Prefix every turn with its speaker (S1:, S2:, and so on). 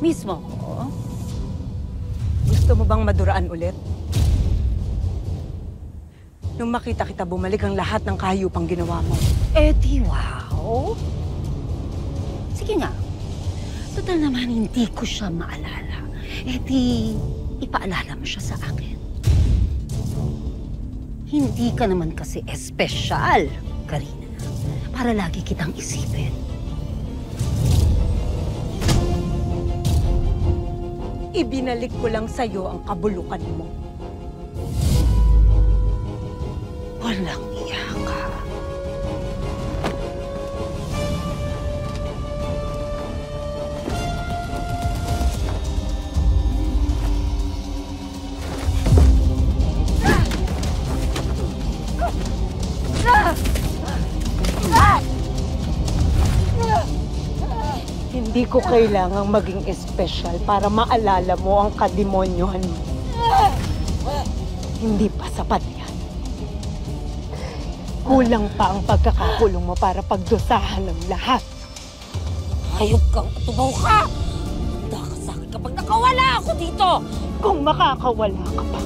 S1: Mismo ko.
S2: Gusto mo bang maduraan ulit? Nung makita kita, bumalik ang lahat ng kahayupang ginawa mo.
S1: Eh di wow. Sige nga. Total naman hindi ko siya maalala. Eh di ipaalala mo siya sa akin. Hindi ka naman kasi espesyal, Karina, para lagi kitang isipin.
S2: Ibinalik ko lang sa'yo ang kabulukan mo.
S1: Walang iya ka.
S2: Hindi ko kailangang maging espesyal para maalala mo ang kademonyohan mo. Hindi pa sapat yan. Kulang pa ang pagkakakulong mo para pagdusahan ng lahat.
S1: Hayop kang tubaw ka! Handa ka sa akin kapag nakawala ako dito!
S2: Kung makakawala ka pa,